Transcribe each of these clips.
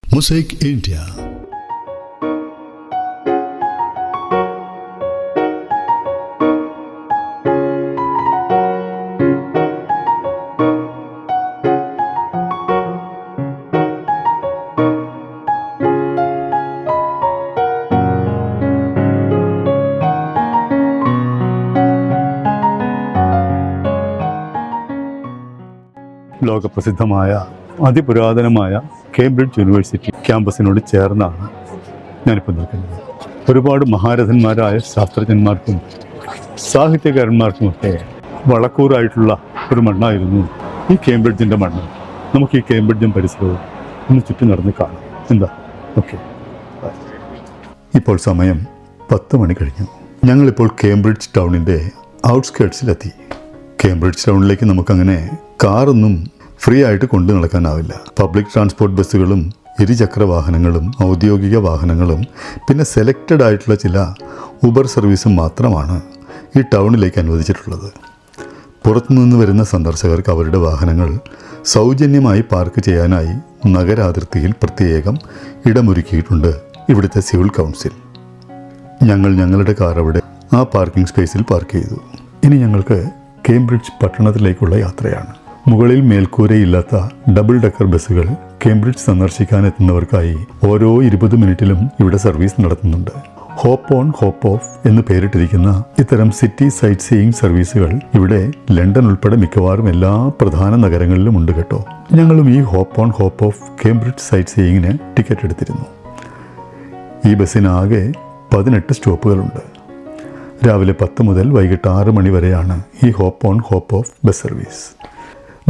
Mosaic India. ലോകപ്രസിദ്ധമായ അതിപുരാതനമായ Cambridge university ക്യാമ്പസിനോട് ചേർന്നാണ് ഞാനിപ്പോൾ നിൽക്കുന്നത്. ഒരുപാട് മഹാരഥന്മാരായ ശാസ്ത്രജ്ഞന്മാർക്കും സാഹിത്യകാരന്മാർക്കുമൊക്കെ വളക്കൂറായിട്ടുള്ള ഒരു മണ്ണായിരുന്നു ഈ കേംബ്രിഡ്ജിൻ്റെ മണ്ണ്. നമുക്ക് ഈ കേംബ്രിഡ്ജും പരിസരവും ഒന്ന് ചുറ്റി നടന്ന് കാണാം. എന്താ? ഓക്കെ. ഇപ്പോൾ സമയം 10 മണി കഴിഞ്ഞു. ഞങ്ങളിപ്പോൾ കേംബ്രിഡ്ജ് ടൗണിൻ്റെ ഔട്ട്സ്കേർട്സിലെത്തി. കേംബ്രിഡ്ജ് ടൗണിലേക്ക് നമുക്കങ്ങനെ കാറൊന്നും ഫ്രീ ആയിട്ട് കൊണ്ടു നടക്കാനാവില്ല. പബ്ലിക് ട്രാൻസ്പോർട്ട് ബസ്സുകളും ഇരുചക്ര വാഹനങ്ങളും ഔദ്യോഗിക വാഹനങ്ങളും പിന്നെ സെലക്റ്റഡ് ആയിട്ടുള്ള ചില ഊബർ സർവീസും മാത്രമാണ് ഈ ടൗണിലേക്ക് അനുവദിച്ചിട്ടുള്ളത്. പുറത്തുനിന്ന് വരുന്ന സന്ദർശകർക്ക് അവരുടെ വാഹനങ്ങൾ സൗജന്യമായി പാർക്ക് ചെയ്യാനായി നഗരാതിർത്തിയിൽ പ്രത്യേകം ഇടമൊരുക്കിയിട്ടുണ്ട് ഇവിടുത്തെ സിവിൽ കൗൺസിൽ. ഞങ്ങളുടെ കാർ അവിടെ ആ പാർക്കിംഗ് സ്പേസിൽ പാർക്ക് ചെയ്തു. ഇനി ഞങ്ങൾക്ക് കേംബ്രിഡ്ജ് പട്ടണത്തിലേക്കുള്ള യാത്രയാണ്. മുകളിൽ മേൽക്കൂരയില്ലാത്ത ഡബിൾ ഡെക്കർ ബസ്സുകൾ കേംബ്രിഡ്ജ് സന്ദർശിക്കാനെത്തുന്നവർക്കായി ഓരോ 20 മിനിറ്റിലും ഇവിടെ സർവീസ് നടത്തുന്നുണ്ട്. ഹോപ്പ് ഓൺ ഹോപ്പ് ഓഫ് എന്ന് പേരിട്ടിരിക്കുന്ന ഇത്തരം സിറ്റി സൈറ്റ് സീയിങ് സർവീസുകൾ ഇവിടെ ലണ്ടൻ ഉൾപ്പെടെ മിക്കവാറും എല്ലാ പ്രധാന നഗരങ്ങളിലും ഉണ്ട് കേട്ടോ. ഞങ്ങളും ഈ hop on hop off Cambridge sight സീയിങ്ങിന് ടിക്കറ്റ് എടുത്തിരുന്നു. ഈ ബസ്സിനാകെ 18 സ്റ്റോപ്പുകളുണ്ട്. രാവിലെ 10 മുതൽ വൈകിട്ട് 6 മണി വരെയാണ് ഈ hop on hop off bus service.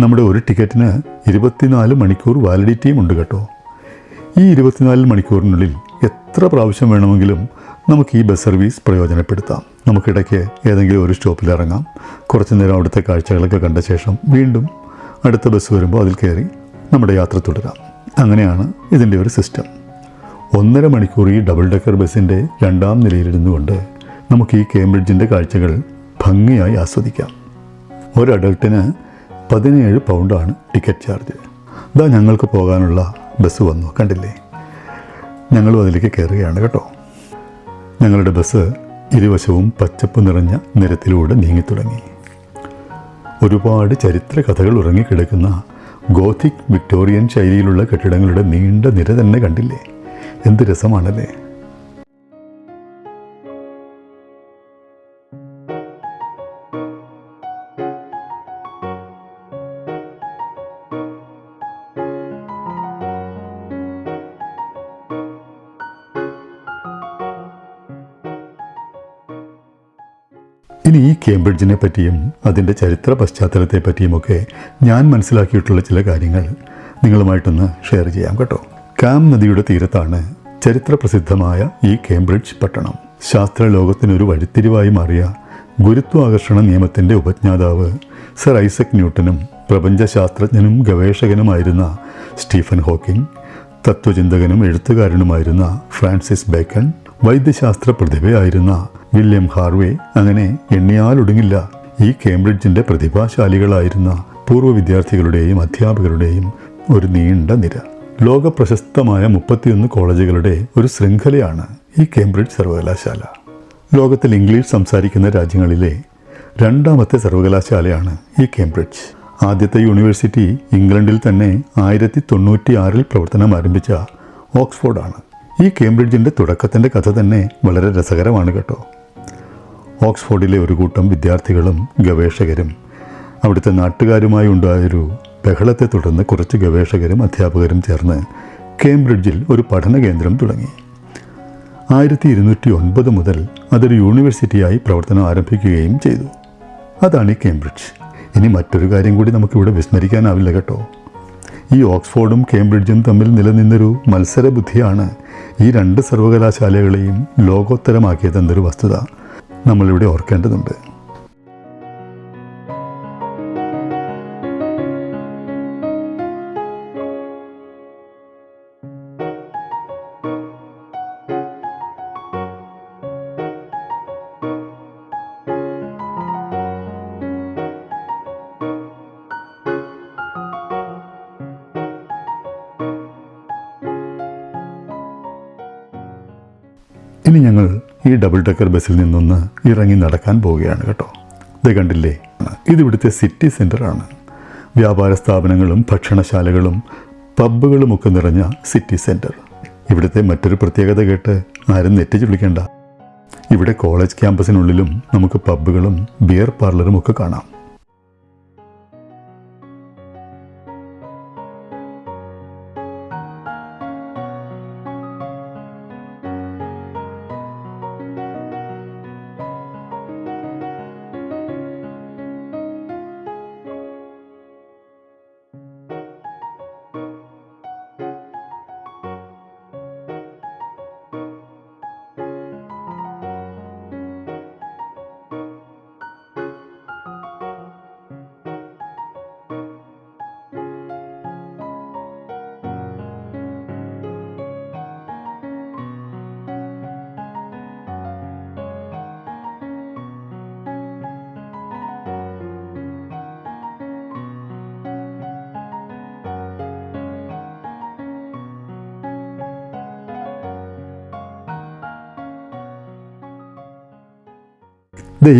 നമ്മുടെ ഒരു ടിക്കറ്റിന് 24 മണിക്കൂർ വാലിഡിറ്റിയും ഉണ്ട് കേട്ടോ. ഈ 24 മണിക്കൂറിനുള്ളിൽ എത്ര പ്രാവശ്യം വേണമെങ്കിലും നമുക്ക് ഈ ബസ് സർവീസ് പ്രയോജനപ്പെടുത്താം. നമുക്കിടയ്ക്ക് ഏതെങ്കിലും ഒരു സ്റ്റോപ്പിൽ ഇറങ്ങാം, കുറച്ചു നേരം അവിടുത്തെ കാഴ്ചകളൊക്കെ കണ്ട ശേഷം വീണ്ടും അടുത്ത ബസ് വരുമ്പോൾ അതിൽ കയറി നമ്മുടെ യാത്ര തുടരാം. അങ്ങനെയാണ് ഇതിൻ്റെ ഒരു സിസ്റ്റം. 1.5 മണിക്കൂർ ഈ ഡബിൾ ഡെക്കർ ബസ്സിൻ്റെ 2ാം നിലയിലിരുന്നു കൊണ്ട് നമുക്ക് ഈ കേംബ്രിഡ്ജിൻ്റെ കാഴ്ചകൾ ഭംഗിയായി ആസ്വദിക്കാം. ഒരു അഡൾട്ടിന് 17 പൗണ്ടാണ് ടിക്കറ്റ് ചാർജ്. ഇതാ ഞങ്ങൾക്ക് പോകാനുള്ള ബസ് വന്നു, കണ്ടില്ലേ? ഞങ്ങളും അതിലേക്ക് കയറുകയാണ് കേട്ടോ. ഞങ്ങളുടെ ബസ് ഇരുവശവും പച്ചപ്പ് നിറഞ്ഞ നിരത്തിലൂടെ നീങ്ങിത്തുടങ്ങി. ഒരുപാട് ചരിത്ര കഥകൾ ഉറങ്ങിക്കിടക്കുന്ന ഗോത്തിക് വിക്ടോറിയൻ ശൈലിയിലുള്ള കെട്ടിടങ്ങളുടെ നീണ്ട നിര തന്നെ കണ്ടില്ലേ? എന്ത് രസമാണല്ലേ? ഇനി ഈ കേംബ്രിഡ്ജിനെ പറ്റിയും അതിൻ്റെ ചരിത്ര പശ്ചാത്തലത്തെ പറ്റിയുമൊക്കെ ഞാൻ മനസ്സിലാക്കിയിട്ടുള്ള ചില കാര്യങ്ങൾ നിങ്ങളുമായിട്ടൊന്ന് ഷെയർ ചെയ്യാം കേട്ടോ. കാം നദിയുടെ തീരത്താണ് ചരിത്ര പ്രസിദ്ധമായ ഈ കേംബ്രിഡ്ജ് പട്ടണം. ശാസ്ത്രലോകത്തിനൊരു വഴിത്തിരിവായി മാറിയ ഗുരുത്വാകർഷണ നിയമത്തിൻ്റെ ഉപജ്ഞാതാവ് സർ ഐസക് ന്യൂട്ടനും പ്രപഞ്ചശാസ്ത്രജ്ഞനും ഗവേഷകനുമായിരുന്ന സ്റ്റീഫൻ ഹോക്കിംഗ്, തത്വചിന്തകനും എഴുത്തുകാരനുമായിരുന്ന ഫ്രാൻസിസ് ബേക്കൺ, വൈദ്യശാസ്ത്ര പ്രതിഭയായിരുന്ന വില്യം ഹാർവേ, അങ്ങനെ എണ്ണിയാലൊടുങ്ങില്ല ഈ കേംബ്രിഡ്ജിൻ്റെ പ്രതിഭാശാലികളായിരുന്ന പൂർവ്വ വിദ്യാർത്ഥികളുടെയും അധ്യാപകരുടെയും ഒരു നീണ്ട നിര. ലോകപ്രശസ്തമായ 31 കോളേജുകളുടെ ഒരു ശൃംഖലയാണ് ഈ കേംബ്രിഡ്ജ് സർവകലാശാല. ലോകത്തിൽ ഇംഗ്ലീഷ് സംസാരിക്കുന്ന രാജ്യങ്ങളിലെ 2ാമത്തെ സർവകലാശാലയാണ് ഈ കേംബ്രിഡ്ജ്. ആദ്യത്തെ യൂണിവേഴ്സിറ്റി ഇംഗ്ലണ്ടിൽ തന്നെ 1096 പ്രവർത്തനം ആരംഭിച്ച ഓക്സ്ഫോർഡാണ്. ഈ കേംബ്രിഡ്ജിൻ്റെ തുടക്കത്തിൻ്റെ കഥ തന്നെ വളരെ രസകരമാണ് കേട്ടോ. ഓക്സ്ഫോർഡിലെ ഒരു കൂട്ടം വിദ്യാർത്ഥികളും ഗവേഷകരും അവിടുത്തെ നാട്ടുകാരുമായി ഉണ്ടായൊരു ബഹളത്തെ തുടർന്ന് കുറച്ച് ഗവേഷകരും അധ്യാപകരും ചേർന്ന് കേംബ്രിഡ്ജിൽ ഒരു പഠന കേന്ദ്രം തുടങ്ങി. 1209 മുതൽ അതൊരു യൂണിവേഴ്സിറ്റിയായി പ്രവർത്തനം ആരംഭിക്കുകയും ചെയ്തു. അതാണ് ഈ കേംബ്രിഡ്ജ്. ഇനി മറ്റൊരു കാര്യം കൂടി നമുക്കിവിടെ വിസ്മരിക്കാനാവില്ല കേട്ടോ. ഈ ഓക്സ്ഫോർഡും കേംബ്രിഡ്ജും തമ്മിൽ നിലനിന്നൊരു മത്സരബുദ്ധിയാണ് ഈ 2 സർവകലാശാലകളെയും ലോകോത്തരമാക്കിയതെന്നൊരു വസ്തുത നമ്മളിവിടെ ഓർക്കേണ്ടതുണ്ട്. ഈ ഡബിൾ ഡെക്കർ ബസ്സിൽ നിന്നൊന്ന് ഇറങ്ങി നടക്കാൻ പോവുകയാണ് കേട്ടോ. ഇത് കണ്ടില്ലേ, ഇതിവിടുത്തെ സിറ്റി സെൻ്ററാണ്. വ്യാപാര സ്ഥാപനങ്ങളും ഭക്ഷണശാലകളും പബ്ബുകളുമൊക്കെ നിറഞ്ഞ സിറ്റി സെൻറ്റർ. ഇവിടുത്തെ മറ്റൊരു പ്രത്യേകത കേട്ട് ആരും നെറ്റിച്ച് വിളിക്കേണ്ട. ഇവിടെ കോളേജ് ക്യാമ്പസിനുള്ളിലും നമുക്ക് പബ്ബുകളും ബിയർ പാർലറും ഒക്കെ കാണാം.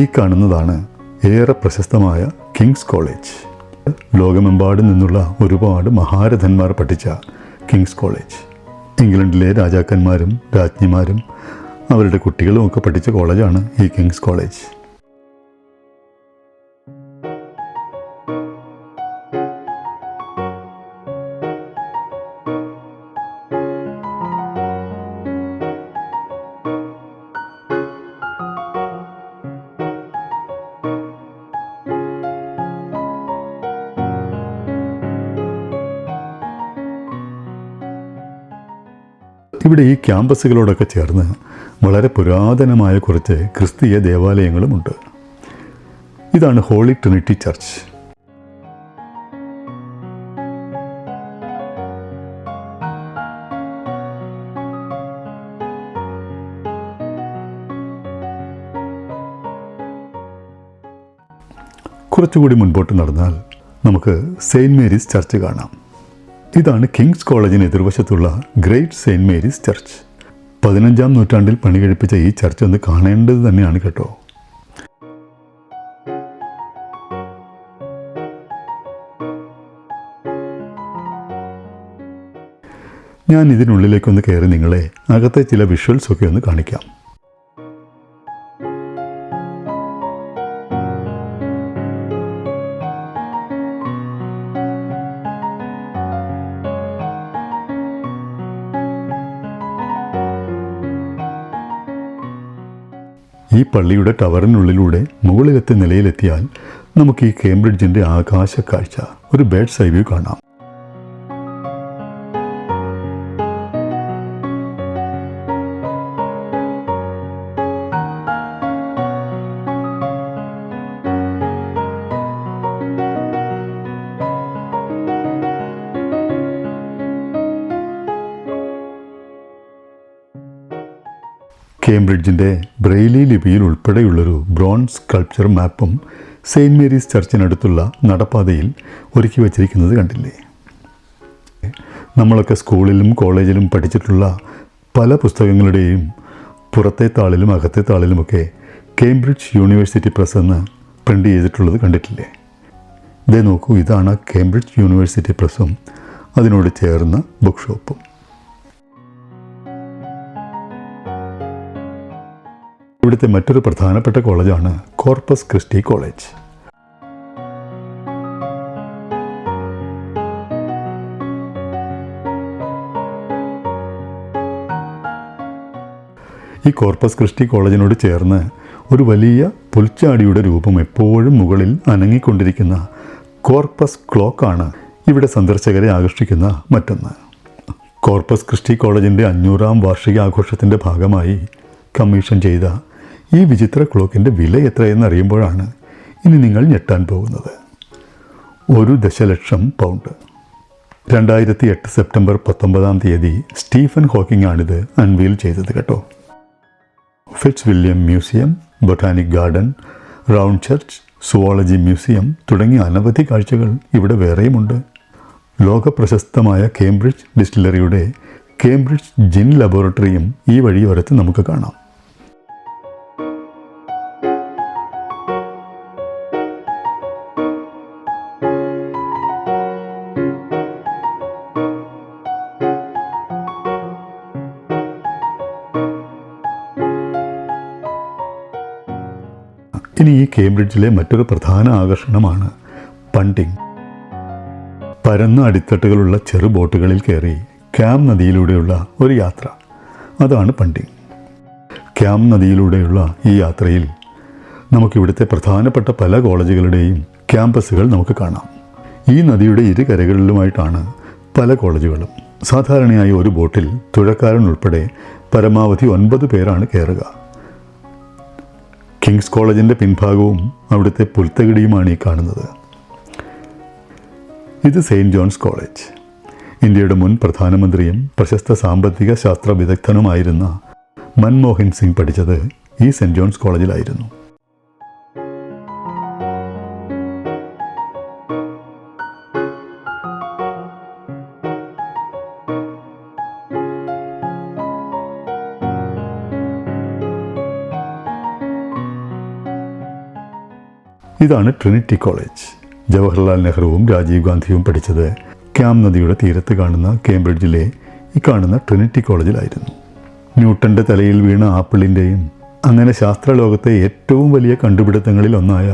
ഈ കാണുന്നതാണ് ഏറെ പ്രശസ്തമായ കിങ്സ് കോളേജ്. ലോകമെമ്പാടും നിന്നുള്ള ഒരുപാട് മഹാരഥന്മാർ പഠിച്ച കിങ്സ് കോളേജ്. ഇംഗ്ലണ്ടിലെ രാജാക്കന്മാരും രാജ്ഞിമാരും അവരുടെ കുട്ടികളും ഒക്കെ പഠിച്ച കോളേജാണ് ഈ കിങ്സ് കോളേജ്. ഇവിടെ ഈ ക്യാമ്പസുകളോടൊക്കെ ചേർന്ന് വളരെ പുരാതനമായ കുറച്ച് ക്രിസ്തീയ ദേവാലയങ്ങളുമുണ്ട്. ഇതാണ് ഹോളി ട്രിനിറ്റി ചർച്ച്. കുറച്ചുകൂടി മുൻപോട്ട് നടന്നാൽ നമുക്ക് സെയിൻറ്റ് മേരീസ് ചർച്ച് കാണാം. ഇതാണ് കിങ്സ് കോളേജിന് എതിർവശത്തുള്ള ഗ്രേറ്റ് സെയിൻറ്റ് മേരീസ് ചർച്ച്. 15-ാം നൂറ്റാണ്ടിൽ പണി കഴിപ്പിച്ച ഈ ചർച്ച് ഒന്ന് കാണേണ്ടത് തന്നെയാണ് കേട്ടോ. ഞാൻ ഇതിനുള്ളിലേക്കൊന്ന് കയറി നിങ്ങളെ അകത്തെ ചില വിഷ്വൽസൊക്കെ ഒന്ന് കാണിക്കാം. ഈ പള്ളിയുടെ ടവറിനുള്ളിലൂടെ മുകളിലത്തെ നിലയിലെത്തിയാൽ നമുക്ക് ഈ കേംബ്രിഡ്ജിൻ്റെ ആകാശ കാഴ്ച, ഒരു ബേഡ്സ് ഐ വ്യൂ കാണാം. കേംബ്രിഡ്ജിൻ്റെ ബ്രെയിലി ലിപിയിൽ ഉൾപ്പെടെയുള്ളൊരു ബ്രോൺസ് സ്കൾപ്ചർ മാപ്പും സെയിൻറ്റ് മേരീസ് ചർച്ചിനടുത്തുള്ള നടപ്പാതയിൽ ഒരുക്കി വച്ചിരിക്കുന്നത് കണ്ടില്ലേ. നമ്മളൊക്കെ സ്കൂളിലും കോളേജിലും പഠിച്ചിട്ടുള്ള പല പുസ്തകങ്ങളുടെയും പുറത്തെ താളിലും അകത്തെ താളിലുമൊക്കെ കേംബ്രിഡ്ജ് യൂണിവേഴ്സിറ്റി പ്രസ് എന്ന് പ്രിൻ്റ് ചെയ്തിട്ടുള്ളത് കണ്ടിട്ടില്ലേ. ഇതേ നോക്കൂ, ഇതാണ് കേംബ്രിഡ്ജ് യൂണിവേഴ്സിറ്റി പ്രസ്സും അതിനോട് ചേർന്ന ബുക്ക് ഷോപ്പും. ഇവിടുത്തെ മറ്റൊരു പ്രധാനപ്പെട്ട കോളേജാണ് കോർപ്പസ് ക്രിസ്റ്റി കോളേജ്. ഈ കോർപ്പസ് ക്രിസ്റ്റി കോളേജിനോട് ചേർന്ന് ഒരു വലിയ പുൽച്ചാടിയുടെ രൂപം എപ്പോഴും മുകളിൽ അനങ്ങിക്കൊണ്ടിരിക്കുന്ന കോർപ്പസ് ക്ലോക്കാണ് ഇവിടെ സന്ദർശകരെ ആകർഷിക്കുന്ന മറ്റൊന്ന്. കോർപ്പസ് ക്രിസ്റ്റി കോളേജിൻ്റെ 500-ാം വാർഷികാഘോഷത്തിൻ്റെ ഭാഗമായി കമ്മീഷൻ ചെയ്ത ഈ വിചിത്ര ക്ലോക്കിൻ്റെ വില എത്രയെന്ന് അറിയുമ്പോഴാണ് ഇനി നിങ്ങൾ ഞെട്ടാൻ പോകുന്നത്. 1 £1,00,000. 2008 സെപ്റ്റംബർ 19-ാം തീയതി സ്റ്റീഫൻ ഹോക്കിംഗ് ആണിത് അൺവീൽ ചെയ്തത് കേട്ടോ. Fitzwilliam museum, botanic garden, round church, zoology museum തുടങ്ങിയ അനവധി കാഴ്ചകൾ ഇവിടെ വേറെയുമുണ്ട്. ലോകപ്രശസ്തമായ കേംബ്രിഡ്ജ് ഡിസ്റ്റിലറിയുടെ കേംബ്രിഡ്ജ് ജിൻ ലബോറട്ടറിയും ഈ വഴിയോരത്ത് നമുക്ക് കാണാം. ഇനി ഈ കേംബ്രിഡ്ജിലെ മറ്റൊരു പ്രധാന ആകർഷണമാണ് പണ്ടിങ്. പരന്ന അടിത്തട്ടുകളുള്ള ചെറു ബോട്ടുകളിൽ കയറി ക്യാം നദിയിലൂടെയുള്ള ഒരു യാത്ര, അതാണ് പണ്ടിങ്. ക്യാം നദിയിലൂടെയുള്ള ഈ യാത്രയിൽ നമുക്കിവിടുത്തെ പ്രധാനപ്പെട്ട പല കോളേജുകളുടെയും ക്യാമ്പസുകൾ നമുക്ക് കാണാം. ഈ നദിയുടെ ഇരു കരകളിലുമായിട്ടാണ് പല കോളേജുകളും. സാധാരണയായി ഒരു ബോട്ടിൽ തുഴക്കാരൻ ഉൾപ്പെടെ പരമാവധി 9 പേരാണ് കയറുക. കിങ്സ് കോളേജിൻ്റെ പിൻഭാഗവും അവിടുത്തെ പുൽത്തകിടിയുമാണ് ഈ കാണുന്നത്. ഇത് സെയിൻറ്റ് ജോൺസ് കോളേജ്. ഇന്ത്യയുടെ മുൻ പ്രധാനമന്ത്രിയും പ്രശസ്ത സാമ്പത്തിക ശാസ്ത്ര വിദഗ്ധനുമായിരുന്ന മൻമോഹൻ സിംഗ് പഠിച്ചത് ഈ സെൻറ്റ് ജോൺസ് കോളേജിലായിരുന്നു. ഇതാണ് ട്രിനിറ്റി കോളേജ്. ജവഹർലാൽ നെഹ്റുവും രാജീവ് ഗാന്ധിയും പഠിച്ചത് ക്യാം നദിയുടെ തീരത്ത് കാണുന്ന കേംബ്രിഡ്ജിലെ ഈ കാണുന്ന ട്രിനിറ്റി കോളേജിലായിരുന്നു. ന്യൂട്ടൻ്റെ തലയിൽ വീണ ആപ്പിളിൻ്റെയും അങ്ങനെ ശാസ്ത്രലോകത്തെ ഏറ്റവും വലിയ കണ്ടുപിടുത്തങ്ങളിൽ ഒന്നായ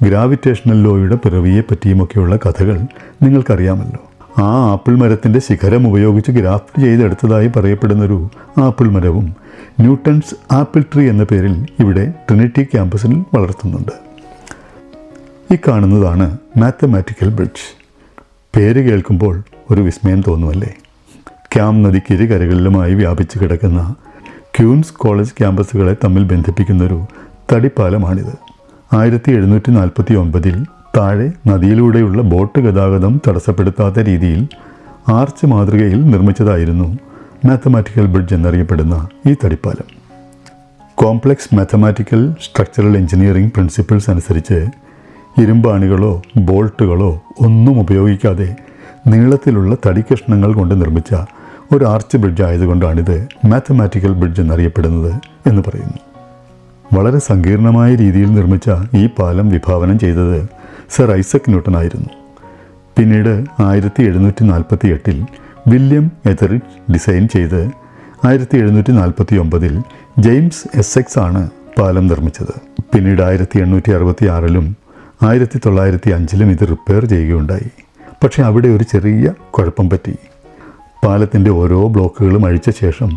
ഗ്രാവിറ്റേഷണൽ ലോയുടെ പിറവിയെപ്പറ്റിയുമൊക്കെയുള്ള കഥകൾ നിങ്ങൾക്കറിയാമല്ലോ. ആ ആപ്പിൾ മരത്തിൻ്റെ ശിഖരം ഉപയോഗിച്ച് ഗ്രാഫ്റ്റ് ചെയ്തെടുത്തതായി പറയപ്പെടുന്നൊരു ആപ്പിൾ മരവും ന്യൂട്ടൺസ് ആപ്പിൾ ട്രീ എന്ന പേരിൽ ഇവിടെ ട്രിനിറ്റി ക്യാമ്പസിൽ വളർത്തുന്നുണ്ട്. ഈ കാണുന്നതാണ് മാത്തമാറ്റിക്കൽ ബ്രിഡ്ജ്. പേര് കേൾക്കുമ്പോൾ ഒരു വിസ്മയം തോന്നുമല്ലേ? ക്യാം നദിക്കിരു കരകളിലുമായി വ്യാപിച്ചു കിടക്കുന്ന ക്യൂൻസ് കോളേജ് ക്യാമ്പസുകളെ തമ്മിൽ ബന്ധിപ്പിക്കുന്നൊരു തടിപ്പാലമാണിത്. 1749 താഴെ നദിയിലൂടെയുള്ള ബോട്ട് ഗതാഗതം തടസ്സപ്പെടുത്താത്ത രീതിയിൽ ആർച്ച് മാതൃകയിൽ നിർമ്മിച്ചതായിരുന്നു മാത്തമാറ്റിക്കൽ ബ്രിഡ്ജ് എന്നറിയപ്പെടുന്ന ഈ തടിപ്പാലം. Complex mathematical structural engineering principles അനുസരിച്ച് ഇരുമ്പാണികളോ ബോൾട്ടുകളോ ഒന്നും ഉപയോഗിക്കാതെ നീളത്തിലുള്ള തടിക്കഷ്ണങ്ങൾ കൊണ്ട് നിർമ്മിച്ച ഒരു ആർച്ച് ബ്രിഡ്ജ് ആയതുകൊണ്ടാണിത് മാത്തമാറ്റിക്കൽ ബ്രിഡ്ജ് എന്നറിയപ്പെടുന്നത് എന്ന് പറയുന്നു. വളരെ സങ്കീർണമായ രീതിയിൽ നിർമ്മിച്ച ഈ പാലം വിഭാവനം ചെയ്തത് സർ ഐസക് ന്യൂട്ടൺ ആയിരുന്നു. പിന്നീട് 1748 വില്യം എതറിഡ്ജ് ഡിസൈൻ ചെയ്ത് 1749 ജെയിംസ് എസ്സെക്സ് ആണ് പാലം നിർമ്മിച്ചത്. പിന്നീട് 1866 1905 ഇത് റിപ്പയർ ചെയ്യുകയുണ്ടായി. പക്ഷേ അവിടെ ഒരു ചെറിയ കുഴപ്പം പറ്റി. പാലത്തിൻ്റെ ഓരോ ബ്ലോക്കുകളും അഴിച്ച ശേഷം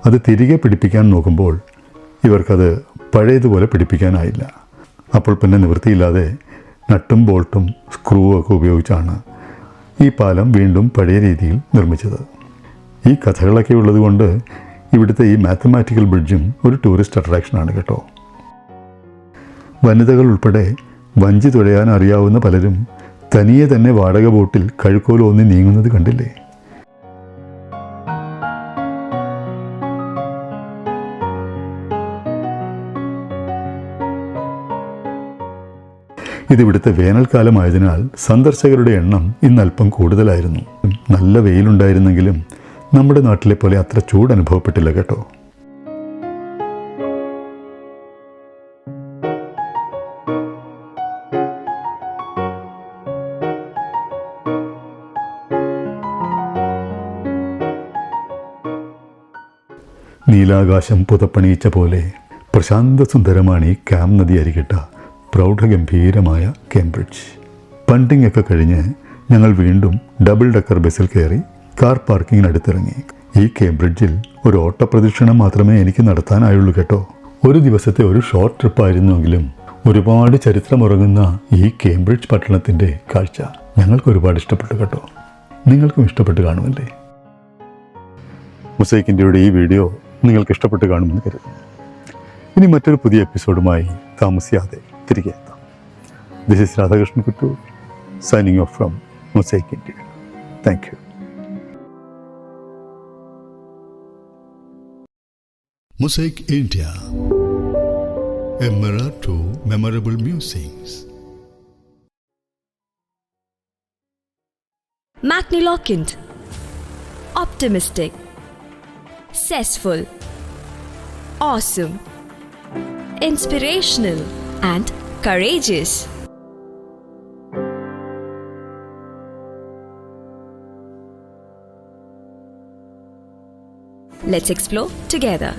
അത് തിരികെ പിടിപ്പിക്കാൻ നോക്കുമ്പോൾ ഇവർക്കത് പഴയതുപോലെ പിടിപ്പിക്കാനായില്ല. അപ്പോൾ പിന്നെ നിവൃത്തിയില്ലാതെ നട്ടും ബോൾട്ടും സ്ക്രൂവും ഒക്കെ ഉപയോഗിച്ചാണ് ഈ പാലം വീണ്ടും പഴയ രീതിയിൽ നിർമ്മിച്ചത്. ഈ കഥകളൊക്കെ ഉള്ളതുകൊണ്ട് ഇവിടുത്തെ ഈ മാത്തമാറ്റിക്കൽ ബ്രിഡ്ജും ഒരു ടൂറിസ്റ്റ് അട്രാക്ഷനാണ് കേട്ടോ. വനിതകൾ ഉൾപ്പെടെ വഞ്ചി തുഴയാൻ അറിയാവുന്ന പലരും തനിയെ തന്നെ വാടക ബോട്ടിൽ കഴുക്കോലോന്നി നീങ്ങുന്നത് കണ്ടില്ലേ? ഇതിവിടുത്തെ വേനൽക്കാലമായതിനാൽ സന്ദർശകരുടെ എണ്ണം ഇന്നൽപ്പം കൂടുതലായിരുന്നു. നല്ല വെയിലുണ്ടായിരുന്നെങ്കിലും നമ്മുടെ നാട്ടിലെ പോലെ അത്ര ചൂട് അനുഭവപ്പെട്ടില്ല കേട്ടോ. നീലാകാശം പുതപ്പണിയിച്ച പോലെ പ്രശാന്തസുന്ദരമാണ് ഈ ക്യാം നദി അരികിട്ട പ്രൗഢഗംഭീരമായ കേംബ്രിഡ്ജ്. പണ്ടിങ് ഒക്കെ കഴിഞ്ഞ് ഞങ്ങൾ വീണ്ടും ഡബിൾ ഡക്കർ ബസ്സിൽ കയറി കാർ പാർക്കിങ്ങിനടുത്തിറങ്ങി. ഈ കേംബ്രിഡ്ജിൽ ഒരു ഓട്ടപ്രദക്ഷിണം മാത്രമേ എനിക്ക് നടത്താനായുള്ളൂ കേട്ടോ. ഒരു ദിവസത്തെ ഒരു ഷോർട്ട് ട്രിപ്പായിരുന്നെങ്കിലും ഒരുപാട് ചരിത്രമുറങ്ങുന്ന ഈ കേംബ്രിഡ്ജ് പട്ടണത്തിൻ്റെ കാഴ്ച ഞങ്ങൾക്ക് ഒരുപാട് ഇഷ്ടപ്പെട്ടു കേട്ടോ. നിങ്ങൾക്കും ഇഷ്ടപ്പെട്ട് കാണുമല്ലേ? മൊസൈക്ക് ഇന്ത്യയുടെ ഈ വീഡിയോ നിങ്ങൾക്ക് ഇഷ്ടപ്പെട്ട് കാണുമെന്ന് കരുതുന്നു. ഇനി മറ്റൊരു പുതിയ എപ്പിസോഡുമായി താമസിയാതെ തിരികെ എത്താം. This is Radhakrishnan Kuttoor signing off from Mosaic India. Thank you. Mosaic India, a mirror to memorable musings. Magniloquent, optimistic, zestful, awesome, inspirational and courageous. Let's explore together.